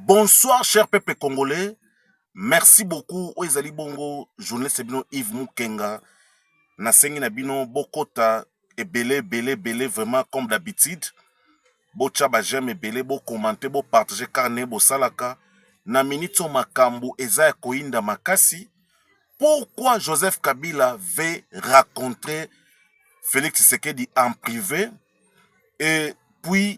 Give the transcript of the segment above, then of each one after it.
Bonsoir, cher peuple congolais. Merci beaucoup. Oezali bongo, journaliste bino Yves Mukenga. Nasengi na bino bokota belé, vraiment comme d'habitude. Bo tchaba j'aime belé, bo commenter, bo partager carnet, bo salaka. Na minito makambu eza koinda makasi. Pourquoi Joseph Kabila veut rencontrer Félix Tshisekedi en privé et puis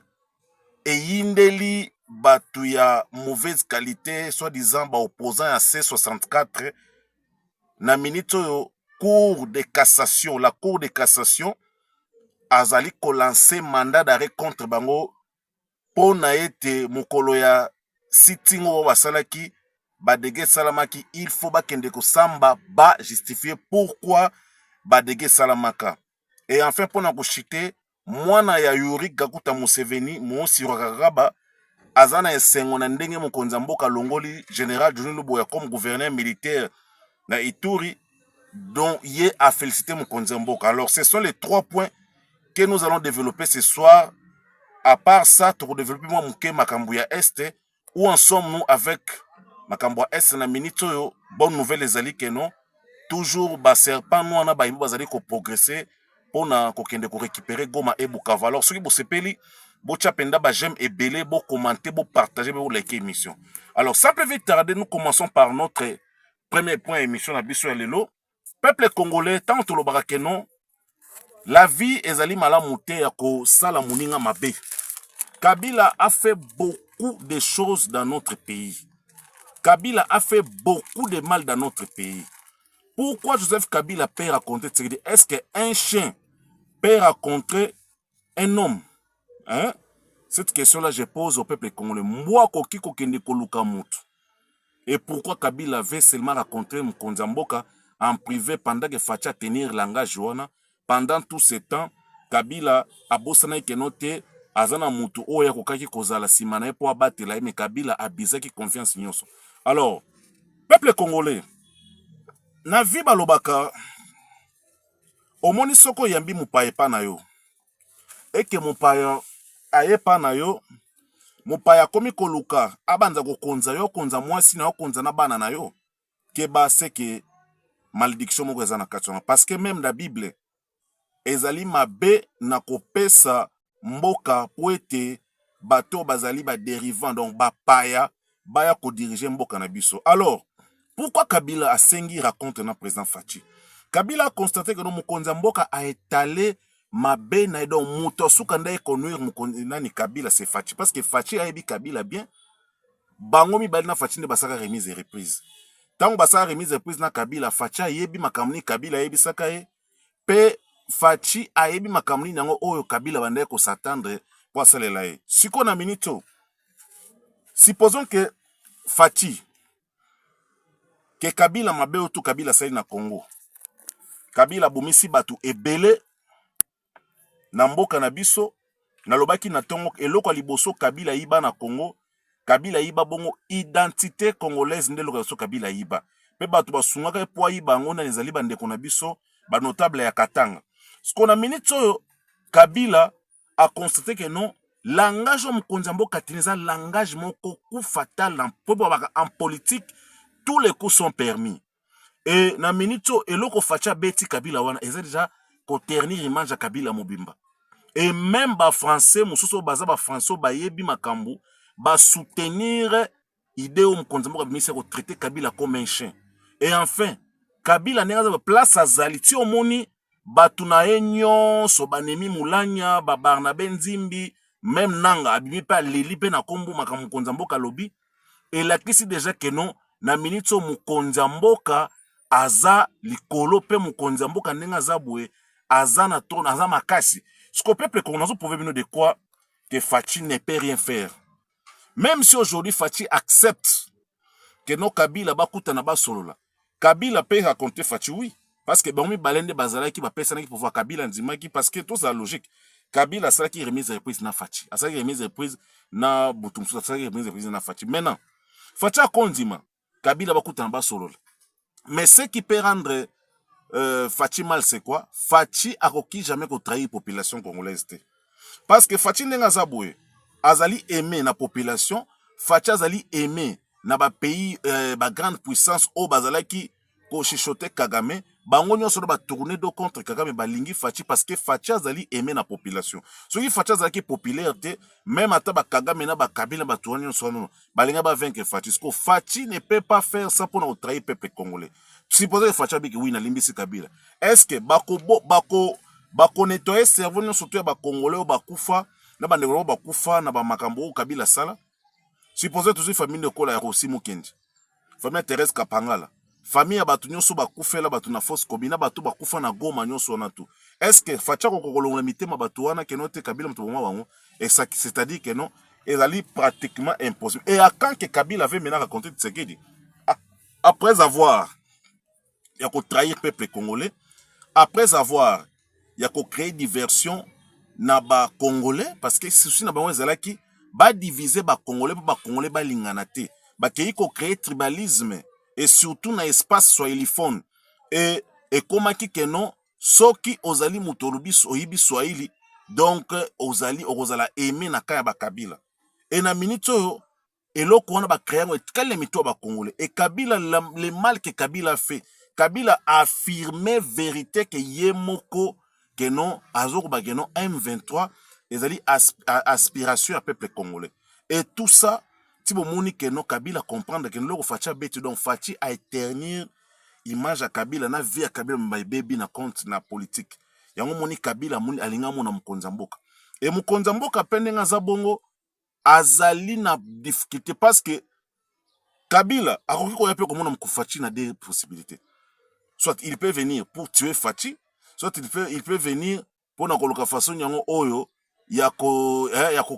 eyindeli batu ya mauvaise qualité, soi-disant opposant à C64 na minute oyo la cour de cassation azali ko lancer mandat d'arrêt contre bango pona ete mokolo ya sitting oyo basalaki badege salamaki. Il faut bakende kosamba ba justifier pourquoi badege salamaka. Et enfin pona koshite mwana ya Yuri Gakuta Museveni Mosi Rwakagaba azana esengo na ndenge mokonzi mboka longoli général John Luboya comme gouverneur militaire na Ituri, dont il a félicité mokonzi mboka. Alors ce sont les trois points que nous allons développer ce soir. À part ça, pour développer moi mouké Makambouya Est, où en sommes-nous avec Makambouya Est na minito. Bonne nouvelle les alliés que non, toujours bas serpent nous on a ba bazali ko progresser pour na ko kende ko récupérer Goma et Bukavu. Alors ceux qui bo sepeli bo tchapenda ba j'aime et belé, bo commenter, bo partager, bo liker émission. Alors sans plus vite tarder, nous commençons par notre premier point émission na biso ya lelo. Peuple congolais, tant to lo barakenon, la vie ezali malamu te ya ko sala muninga mabe. Kabila a fait beaucoup de choses dans notre pays. Kabila a fait beaucoup de mal dans notre pays. Pourquoi Joseph Kabila peut raconter? Est-ce qu'un chien peut rencontrer un homme? Hein? Cette question-là, je pose au peuple congolais. Moi, koki kokende koluka mutu. Et pourquoi Kabila veut seulement rencontrer Mokonzi Mboka en privé pendant que Facha tenir langage wana? Pendant tout ce temps, Kabila a bossana kenote azana mutu oya kokaki kozala simana po abatela mais Kabila a bizaki confiance nyonso. Alors, peuple congolais, na vi balobaka omoni soko yambi mopaya epa na yo eke mopaya ayepa na yo mopaya komi koluka abanza kokonza yo konza mwasi na yo konza na bana na yo keba seke malédiction moko eza na kati wana parce que même la Bible ezali mabe na kopesa mboka po ete bato bazali ba dérivant donc bapaya baya ko diriger mboka na biso. Alors pourquoi Kabila a sengi raconte na président Fachi? Kabila a constaté que mokonzi mboka a étalé mabe na donc muto suka ndaye konuire mokonzi nani Kabila c'est Fachi parce que Fachi a ebi Kabila bien bango mibali na Fachi nde basaka remise et reprise. Tango basaka remise et reprise na Kabila Fachi a yebi makamni Kabila yebi saka ye pe Fachi a yebi makamni nango oyo Kabila bandaye ko s'attendre pour asalela ye. Siko na minito, supposons que Fachi que Kabila mabe otu Kabila sali na Congo. Kabila bomisi batu ebele na mboka na biso na lobaki na tongo eloko liboso Kabila iba na Congo. Kabila iba bongo identité congolaise nde loko so Kabila iba. Pe batu basungaka po iba ngona ezali bandeko na biso ba notable ya Katanga. Siko na minute oyo Kabila a constaté que non langage mokonzi mboka tineza langage moko ku fatal en politique. Tous les coups sont permis. Et na minito eloko facha beti Kabila wana eza déjà ko ternir image ya Kabila mobimba. Et même ba français mususu baza ba français ba yebi makambu ba soutenir idée au mokonzi mboka bimisa ko traiter Kabila comme un chien. Et enfin Kabila nenga za place azali ti omoni batu na enyo so banemi mulanya ba Barnabé Nzimbi même nanga abimi pa leli pe na kombo makambu mokonzi mboka lobi. Et la kisi déjà que non na minito mokonzi mboka aza likolo pe mokonzi mboka ndenga zabwe aza na ton aza makasi. Ce que peuple congolais pouvait venir de quoi que Fachi ne peut rien faire. Même si aujourd'hui Fachi accepte que no Kabila bakuta na basolola. Kabila peut raconter Fachi oui parce que bon mi balende bazala ki ba pesa na ki pouvoir Kabila ndima ki parce que tout ça logique. Kabila ça qui remise reprise na Fachi. Ça qui remise reprise na Butumsu, ça qui remise reprise na Fachi. Maintenant Fachi a kondima Kabila bakuta na basolola. Mais ce qui peut rendre Fachi mal, c'est quoi? Fachi a requis jamais qu'on trahit la population congolaise. Parce que Fachi n'est pas zaboué. Azali aimé la population, Fachi azali aimé na ba pays ba grande puissance o bazalaki ko chichoter Kagame bango nyonso ba tourner do contre Kagame balingi Fachi parce que Fachi azali aimé na population. Soki Fachi azalaki populaire te même ata ba Kagame na ba Kabila ba tourner nyonso no balinga ba vaincre Fachi. Parce que Fachi ne peut pas faire ça pour na trahir peuple congolais. Supposez que Fachi abiki oui na limbisi Kabila. Est-ce que bako nettoyer cerveau nyonso to ya ba congolais o bakufa na ba ndeko bakufa na ba makambo Kabila sala? Supposez toujours famille de Kola ya Rossi Mukendi. Famille Thérèse Kapangala. Famille ya batu nyonso bakufela batu na fosse kobina batu bakufa na Goma nyonso na tout. Est-ce que Facha kokolonga mitema batu wana ke no te Kabila mtu mwa bango et ça c'est-à-dire que non ezali pratiquement impossible. Et à quand que Kabila avait maintenant raconté Tshisekedi après avoir ya ko trahir peuple congolais, après avoir ya ko créer diversion na ba congolais parce que souci na bango ezalaki ba diviser ba congolais ba congolais ba lingana te ba kei ko créer tribalisme et surtout na espace swahiliphone et komaki ke non soki ozali mutolubi oyibi swahili donc ozala aimé na kaya ba Kabila et na minute oyo eloko wana ba créer ngo etikale mito ba congolais et Kabila le mal que Kabila fait Kabila a affirmé vérité que yemoko que non azoko ba que non M23 ezali aspiration à peuple congolais et tout ça si vous moni que non Kabila comprendre que loko Fachi beti donc Fachi a éternir image à Kabila na vie à Kabila mbayebi na compte na politique yango moni Kabila moni alinga mona mukonza mboka et mukonza mboka pende nga za bongo azali na difficulté parce que Kabila akoki ko yape ko mona Fachi na deux possibilités. Soit il peut venir pour tuer Fachi, soit il peut venir pour na koloka façon yango oyo ya ko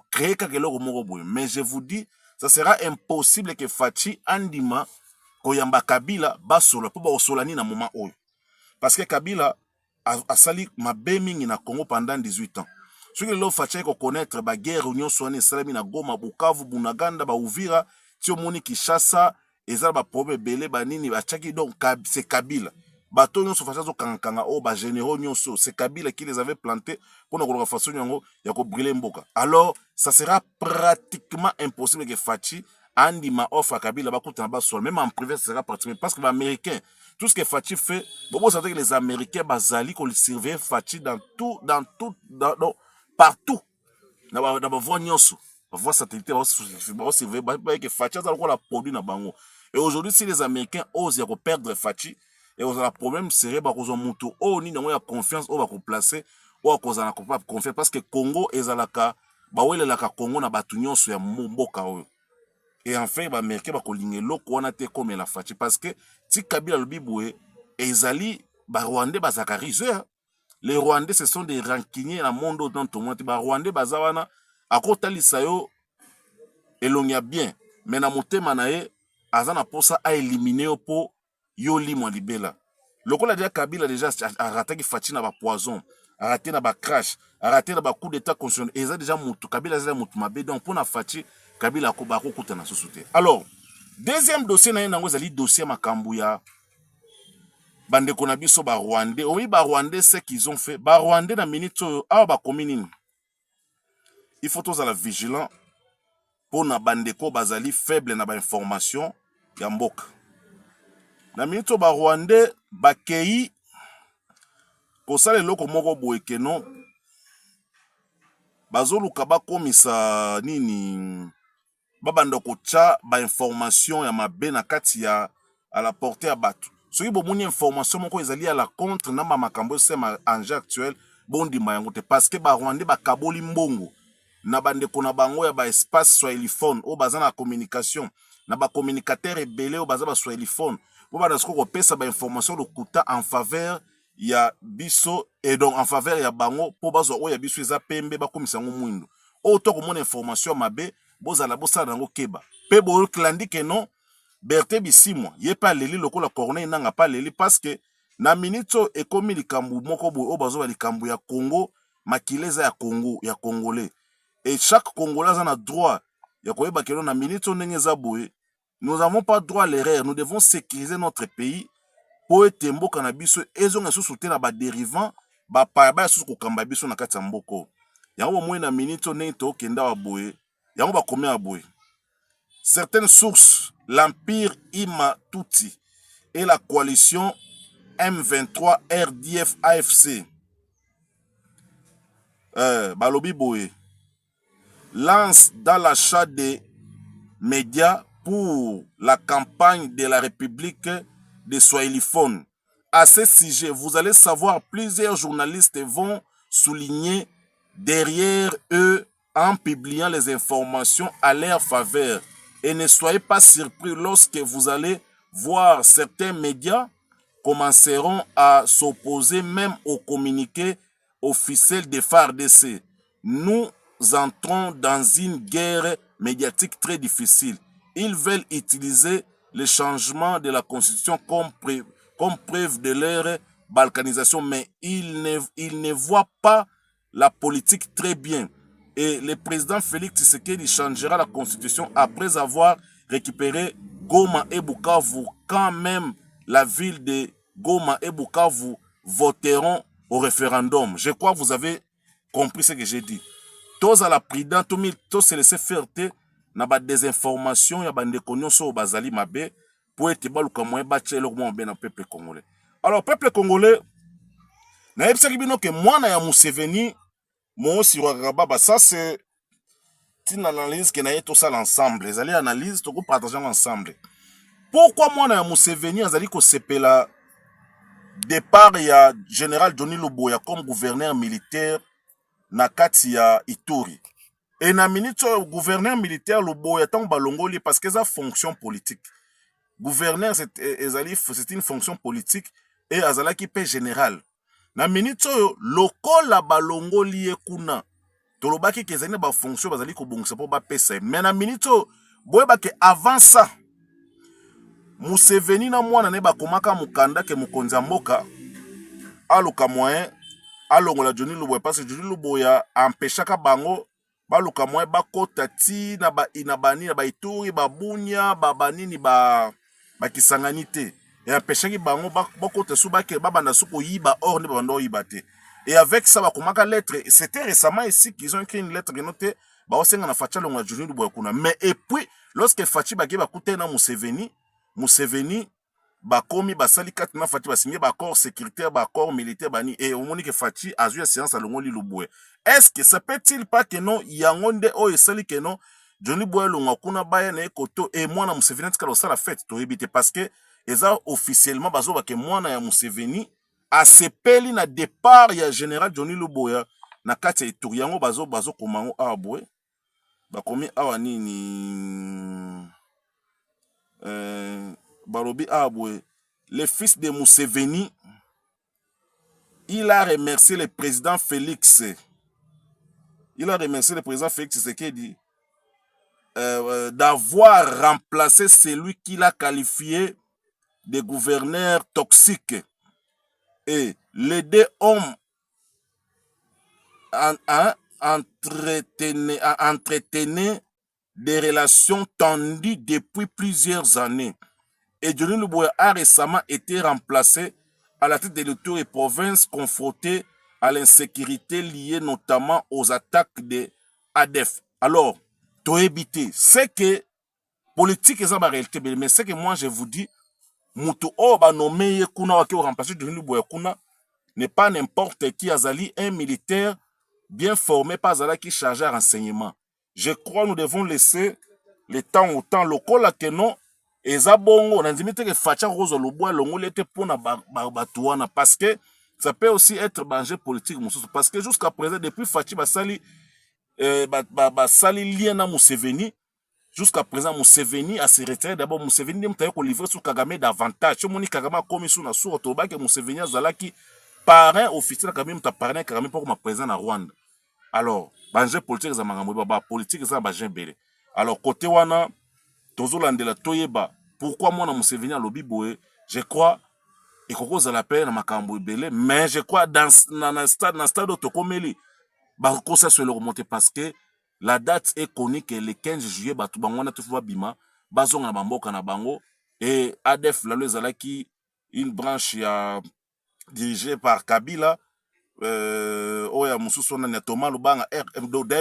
créer quelque chose moko boye. Mais je vous dis, ça sera impossible que Fachi andima koyamba Kabila basola po ba solani na moment oyo. Parce que Kabila a sali mabe mingi na Congo pendant 18 ans. Ce que l'on Fachi ko connaître ba guerre union soane salami na Goma, Bukavu, Bunaganda, ba Uvira, ti omoni Kinshasa, ezala ba problème belé ba nini ba chaki donc c'est Kabila. Bato nyonso Fachi zo kanga o ba généraux nyonso c'est Kabila qui les avait plantés pour na façon yango ya ko brûler mboka. Alors ça sera pratiquement impossible que Fachi andima offre à Kabila ba kutana ba sol même en privé ça sera pratiquement parce que les Américains tout ce que Fachi fait bon ça veut dire que les Américains bazali ko surveiller Fachi dans partout na ba voix nyonso ba voix satellite ba surveiller ba que Fachi ça ko la produit na bango. Et aujourd'hui si les Américains osent perdre Fachi et le problème serait bah qu'on monte au ni dans la confiance au va qu'on placer ou à cause de la confiance parce que Congo est à la cas bah ouais la cas Congo na batunion sur un mboka et enfin bah américain bah qu'on ligne loko on a été comme la Fachi parce que si Kabila le biboué ezali bah Rwandais bah zakarisé les Rwandais ce sont des rancuniers dans le monde dans tout le monde bah Rwandais bah zawana à côté lisayo elongia bien mais na motema nae azana posa a éliminer po Yoli mwa libela. Lokola déjà Kabila déjà a raté ki Fachi na ba poison, a raté na ba crash, a raté na ba coup d'état constitutionnel. Et ça déjà mutu Kabila déjà mutu mabe donc pour na Fachi Kabila ko ba ko kutana sosute. Alors, deuxième dossier na yango zali dossier makambu ya bande ko na biso ba Rwandais. Oui ba Rwandais ce qu'ils ont fait. Ba Rwandais na minute ba commune. Il faut tous à la vigilant pour na bande ko bazali faible na ba information ya mboka. Na minute ba Rwandais bakei kosala eloko moko boye ke non bazoluka bakomisa nini babanda kotya ba information ya mabe na kati ya à la portée ya bato soki bomoni information moko ezali à la contre na makambo sema enjeu actuel bondima yango te parce que ba Rwandais bakaboli mbongo na bandeko na bango ya ba espace swahiliphone o baza na communication na ba communicateur ebele o baza ba swahiliphone pour ba dasko kopesa ba information lokuta en faveur ya biso et donc en faveur ya bango pour bazo o ya biso eza pembe ba komisa ngo mwindo o to ko mona information mabe bozala bosala ngo keba pe bo klandi ke non Berthe Bisimwa ye pa leli lokola Corneille nanga pa leli parce que na minute ekomi likambu moko boy o bazo ba likambu ya Congo makileza ya Congo ya Congolais et chaque Congolais a droit ya koyeba ke non na minute ndenge za boy. Nous n'avons pas droit à l'erreur. Nous devons sécuriser notre pays pour être mboka na biso ezonga sous na ba dérivant ba pa sous ko kamba biso na kati mboko. Yango mo na minute ndenge to kenda wa boye. Yango ba komia boye. certaines sources, l'Empire Imatuti et la coalition M23 RDF AFC, Balobi Boé, lance dans l'achat des médias pour la campagne de la République des Swahiliphones. À ce sujet, vous allez savoir, plusieurs journalistes vont souligner derrière eux en publiant les informations à leur faveur. Et ne soyez pas surpris lorsque vous allez voir certains médias commenceront à s'opposer même au communiqué officiel des FARDC. Nous entrons dans une guerre médiatique très difficile. Ils veulent utiliser le changement de la Constitution comme preuve de leur balkanisation, mais ils ne voient pas la politique très bien. Et le président Félix Tshisekedi changera la Constitution après avoir récupéré Goma et Bukavu, quand même la ville de Goma et Bukavu voteront au référendum. Je crois que vous avez compris ce que j'ai dit. Tous à la prudence, tous se laisser faire na ba désinformation ya bande konyo so bazali mabe pour être baluka moyen batche le mo ben peuple congolais. Alors peuple congolais na yebisa bino que mwana ya Museveni mo si Rwagababa, ça c'est une analyse que na yeto ça l'ensemble. Les allez analyse to ko partager ensemble. Pourquoi mwana ya Museveni azali ko sepela départ ya général Johnny Luboya comme gouverneur militaire na kati ya Ituri? Et na minute gouverneur militaire Luboya tant balongoli parce que ça fonction politique. Gouverneur c'est une fonction politique et azala qui paie général. Na minute lokola balongoli ekuna tolobaki kezane ba fonction bazali ko bongisa po ba pesa. Mais na minute boyeba ke avant ça Museveni na mwana ne bakomaka mukanda ke mukonza mboka aluka moyen alongola Johnny Luboya parce que Johnny Luboya empêchaka bango baluka moyen bakota ti na ba inabani na ba Ituri ba Bunia ba banini ba Kisangani te et empêchaki bango bakota su bake babanda suko yiba or ne bando yibate. Et avec ça bakomaka lettre, c'était récemment ici qu'ils ont écrit une lettre notée ba osenga na Facha longola Johnny Luboya kuna. Mais et puis lorsque Fachi bake bakute na Museveni bakomi basali kati na Fachi basigné ba corps sécuritaire ba corps militaire bani et au moni que Fachi a eu séance à longoli Luboya. Est-ce que ça peut-il pas que non yangonde o esali que non Johnny Luboya longa kuna baya na ekoto et mwana Museveni tika ça la fête to ebite parce que eza officiellement bazo ba que mwana ya Museveni a sepeli na départ ya général Johnny Luboya na kati ya Ituri yango bazo komango abwe bakomi awa nini Barobi Abwe, le fils de Museveni, il a remercié le président Félix. Il a remercié le président Félix Tshisekedi d'avoir remplacé celui qu'il a qualifié de gouverneur toxique. Et les deux hommes entretenaient des relations tendues depuis plusieurs années. Et Johnny Luboya a récemment été remplacé à la tête de l'Ituri et province confrontée à l'insécurité liée notamment aux attaques de ADF. Alors, to éviter, c'est que politique est en réalité, mais c'est que moi je vous dis, Moutou Oba nommé Kuna qui a remplacé Johnny Luboya Kuna n'est pas n'importe qui, Azali, un militaire bien formé par Azala qui chargé à renseignement. Je crois que nous devons laisser le temps au temps local là que non. Et ça bongo, on a dit que Facha Rose Luboya longo l'été pour na batouana parce que ça peut aussi être danger politique parce que jusqu'à présent depuis Fachi basali basali lien na Museveni jusqu'à présent Museveni a se retiré d'abord Museveni dem tayo ko livrer sur Kagame davantage moni Kagame comme sous na sur to ba que Museveni azalaki parrain officiel Kagame ta parrain Kagame pour ma présent na Rwanda. Alors danger politique za mangambo ba politique za ba jembele. Alors côté wana tozolandela toyeba pourquoi moi na Museveni à lobi boye, je crois et koko za la paix na makambo ebele mais je crois dans na stade tokomeli ba kosa se le remonter parce que la date est connue que le 15 juillet batu bango na tufa bima bazonga na bamboka na bango et ADF la lezalaki une branche ya dirigée par Kabila oya mususu na Thomas Lubanga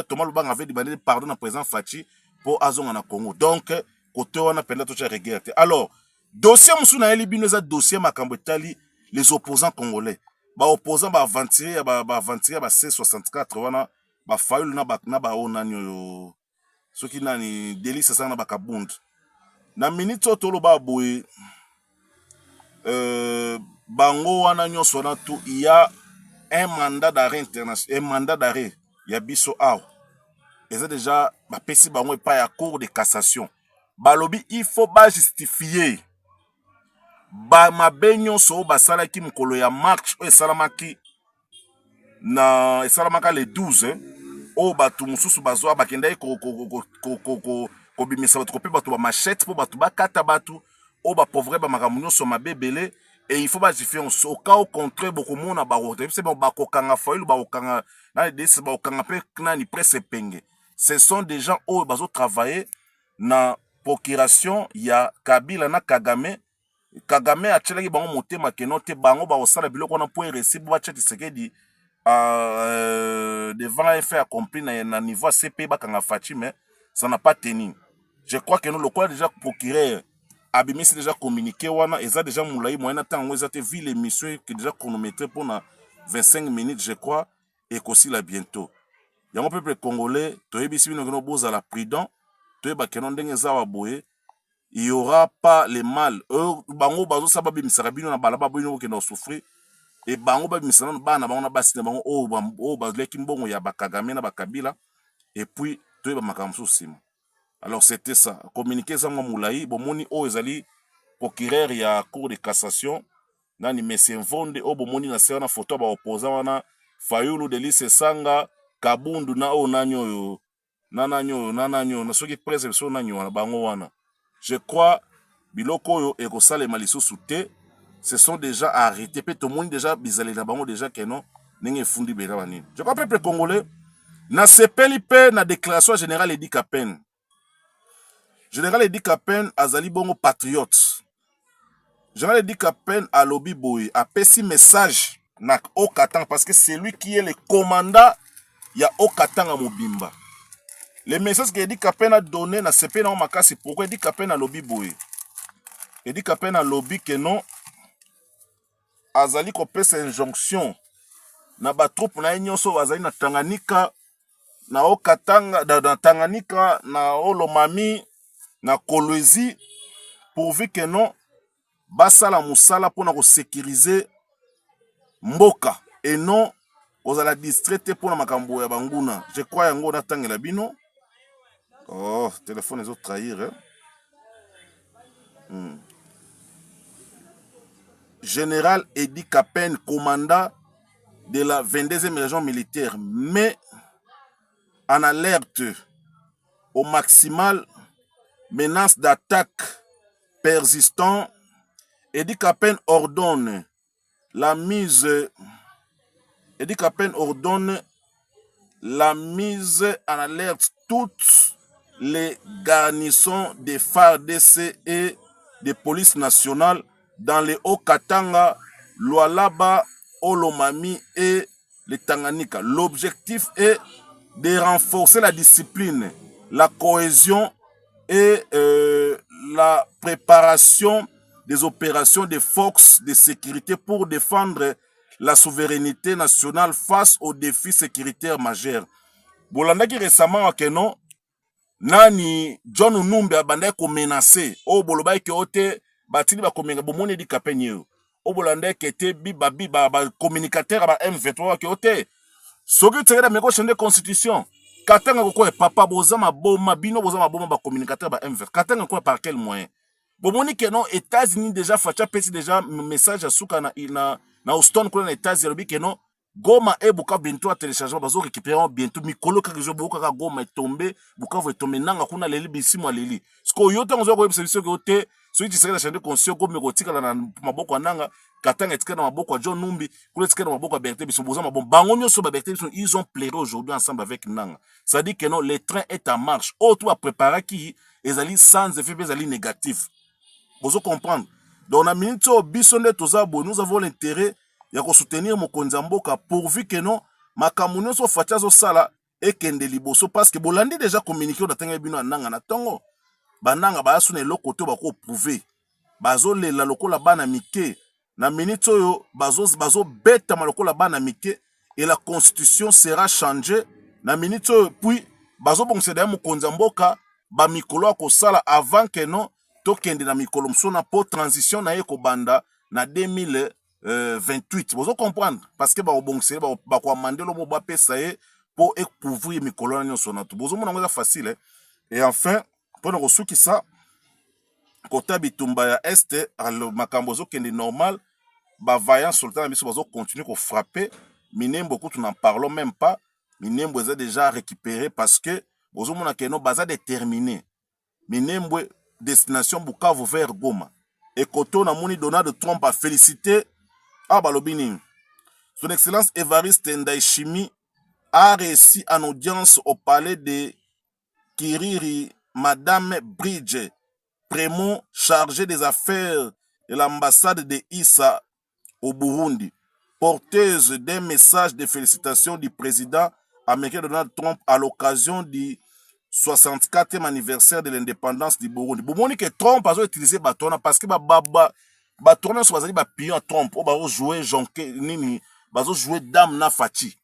Thomas Lubanga avait demandé pardon à président Fachi pour azonga na Congo. Donc côté wana penda tocha regret. Alors dossier musu na yeli bino za dossier makambo etali les opposants congolais. Ba opposants ba aventurer ba aventurer ba C64 wana ba fayulu na ba onanyo yo. Soki nani délice ça na ba kabund. Na minute tolo ba boy bango wana nyonso na tout il y a un mandat d'arrêt international, un mandat d'arrêt ya biso aw. Et c'est déjà ba pesi bango pas ya cour de cassation. Balobi il faut ba justifier ba mabenyo so ba salaki mukolo ya marche o salamaki na salamaka le 12 o batu mususu bazwa bakenda ko bimisa batu ko pe batu ba machette po batu ba kata batu o ba pauvre ba makamunyo so mabebele. Et il faut pas justifier au cas au contraire beaucoup monde ba rote c'est bon ba kokanga foilu ba kokanga na des ba kokanga pe na ni presse penge. Ce sont des gens qui ont travaillé na procuration ya Kabila na Kagame. Kagame a tchelaki bango motema keno te bango ba osala biloko na point récit ba tcheti sekedi devant un fait accompli na niveau CP ba kanga fachi mais ça n'a pas tenu. Je crois que nous le quoi déjà procureur abimisi déjà communiqué wana eza déjà moulayi moyen temps eza te vu l'émission que déjà chronométré pour na 25 minutes je crois et qu'aussi là bientôt. Yango peuple congolais toyebisi bino keno bozala prudent toyeba keno ndenge za wa boye. Il y aura pas les mal. Bango bazo saba bimisara bino na balaba bino ke na souffrir et bango ba bimisara na bana bango na basi na bango o bazleki mbongo ya bakagame na bakabila et puis toyeba makamso sima. Alors c'était ça. Communiquer ça moulayi bomoni o ezali procureur ya cour de cassation nani monsieur Mvonde o bomoni na sera na photo ba opposant wana Fayulu Delice Sanga Kabundu na o nanyo na soki presse so nanyo na bango wana. Je crois biloko yo e ko sale maliso souté ce sont déjà arrêtés pe to moni déjà bizali na bango déjà que non nenge fundi bela bani. Je crois peuple congolais na sepeli pe na déclaration générale Edi Kapen. Général Edi Kapen azali bongo patriote. Général Edi Kapen a lobby boy a pesi message na Okatanga parce que c'est lui qui est le commandant ya Okatanga Mobimba. Le message que Edi Kapen a donné na CP na makasi pourquoi Edi Kapen a lobby boy. Edi Kapen a lobby que non azali ko pesa injonction na ba troupe na nyonso azali na Tanganyika na Okatanga na Tanganyika na Olomami na Kolwezi pourvu que non basala musala pour na sécuriser mboka et non aux la distraite pour na makambo ya banguna. Je crois yango na tangela bino. Oh, téléphone les autres trahir. Général Edi Kapen, commandant de la 22e région militaire, met en alerte au maximal menace d'attaque persistant. Edi Kapen ordonne la mise en alerte toutes les garnisons des FARDC et des polices nationales dans les Haut-Katanga, Lualaba, Olomami et les Tanganyika. L'objectif est de renforcer la discipline, la cohésion et la préparation des opérations des forces de sécurité pour défendre la souveraineté nationale face aux défis sécuritaires majeurs. Bolandaki récemment que non, nani John Numbe abandai ko menacer o bolobai ke ote batili ba komenga bomoni Edi Kapen yo. O bolandai ke te ba communicateur ba M23 ke ote. Soki tsela meko chende constitution. Katanga ko papa bozama boma bino bozama boma ba communicateur ba M23. Katanga ko par quel moyen? Bomoni que non États-Unis déjà facha pesi déjà message à suka na Houston ko na États-Unis que non Goma et Bukavu bientôt à téléchargement bazo récupérer bientôt mikolo ka jo boka Goma est tombé Bukavu est tombé nanga kuna leli bisimo leli sko yoto ngozo ko service ko te so ti sera chande conscient ko me kotika na maboko nanga Katanga etika na maboko John Numbi ko etika na maboko Berté biso boza mabon bango nyoso ba Berté biso ils ont plairé aujourd'hui ensemble avec nanga ça dit que non le train est en marche auto à préparer qui ezali sans effet ezali négatif vous comprendre donc na minute biso nde tozabo nous avons l'intérêt ya ko soutenir mokonzi mboka pourvu que non makamuno so fatia zo sala et kende liboso parce que bolandi déjà communiqué on atanga bino nanga na tongo bananga bayasu na eloko to bako prouver bazolela lokola bana mike na minute oyo bazobetama lokola bana mike et la constitution sera changée na minute oyo puis bazobongisa ya mokonzi ya mboka bamikolo akosala avant que non tokende na mikolo mosusu na po transition na ye kobanda na 2028 bozo comprendre parce que bakobongisele bakoamandelo mo bapesa ye po ekouvrir mikolo na nyonso na to bozomona ngo eza facile et enfin mpona kosukisa kota bitumba ya este makambo ezokende normal bavaillant sultan na biso bazocontinue kofrappe minembo kutu n'en parlons même pas minembo eza déjà récupéré parce que bozomona keno baza déterminé minembo destination Bukavu vers Goma et koto na moni Donald Trump a félicité balobi nini son excellence Évariste Ndayishimiye a réussi en audience au palais de Kiriri Madame Bridge Prémont chargé des affaires de l'ambassade de Issa au Burundi, porteuse d'un message de félicitations du président américain Donald Trump à l'occasion du 64e anniversaire de l'indépendance du Burundi. Bomoni que Trump a utilisé batona parce que batona so bazali ba pion Trump o ba jouer jonke nini bazo jouer dame na fati.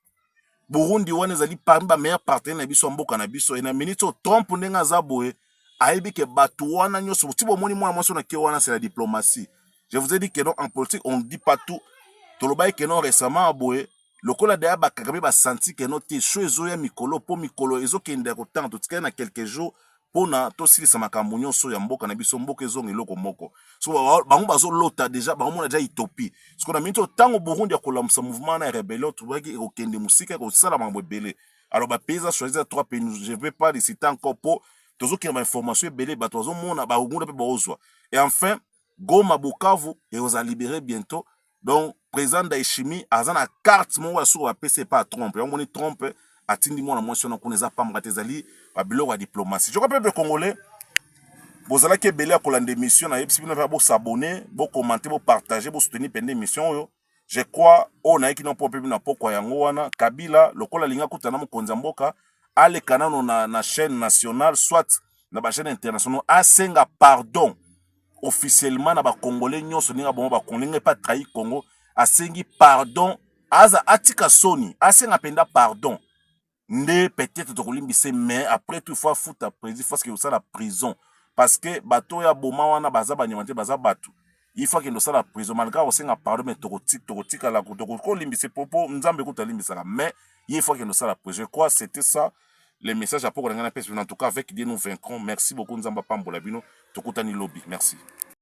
Burundi wana ezali parmi ba meilleur partenaire na biso mboka na biso et na minute Trump ndenga za boye ayebi ke batu wana nyoso ti bomoni mwana mwasi na ke wana c'est la diplomatie. Je vous ai dit que non, en politique, on ne dit pas tout. Tolobaï que non récemment à Boé, le cola de Abakabé va sentir que non, t'es chaud, zoya mikolo, po mikolo, ezo qui est en tout cas, quelques jours, pour na, to si ça m'a camounion, so yamboka, na biso mboka, ezo ngiloko moko. So, bango bazo lota déjà, bango mona déjà utopie. Ce qu'on a mis au temps au Burundi, à kolamsa mouvement, na rébellion, tu vois, au kende musique, au salam belé. Alors, bah, pays a choisi trois pays, je vais pas les citer encore pour, tozo qui a information, belé, bah, tozo mona, bah, au monde, et enfin, Goma Bukavu et on a libéré bientôt. Donc, président Ndayishimiye a une carte mon sur la PC pas Trump. On moni Trump a tindi mon motion on connaît pas mratezali ba bilo wa diplomatie. Je crois peuple congolais bozala ke belé ko lande mission na yebisi bino ba s'abonner, bo commenter, bo partager, bo soutenir pendant mission yo. Je crois on a qui non peuple na poko yango wana Kabila lokola linga kutana mo konza mboka ale kanano na chaîne nationale soit na ba chaîne internationale a senga pardon officiellement na ba congolais nyonso ninga bon ba congolais pas trahi Congo asengi pardon aza atika soni asenga penda pardon nde peut-être to kolimbise mais après tout fois fouta président parce que ça la prison parce que bato ya boma wana baza banyamante baza batu il faut que nous ça la prison malgré osenga pardon mais tokotika la ko limbise popo nzambe ko talimbisa mais il faut que nous ça la prison je crois c'était ça les messages à pour en tout cas avec Dieu nous vaincrons merci beaucoup nzamba pambola bino tokutani lobby merci.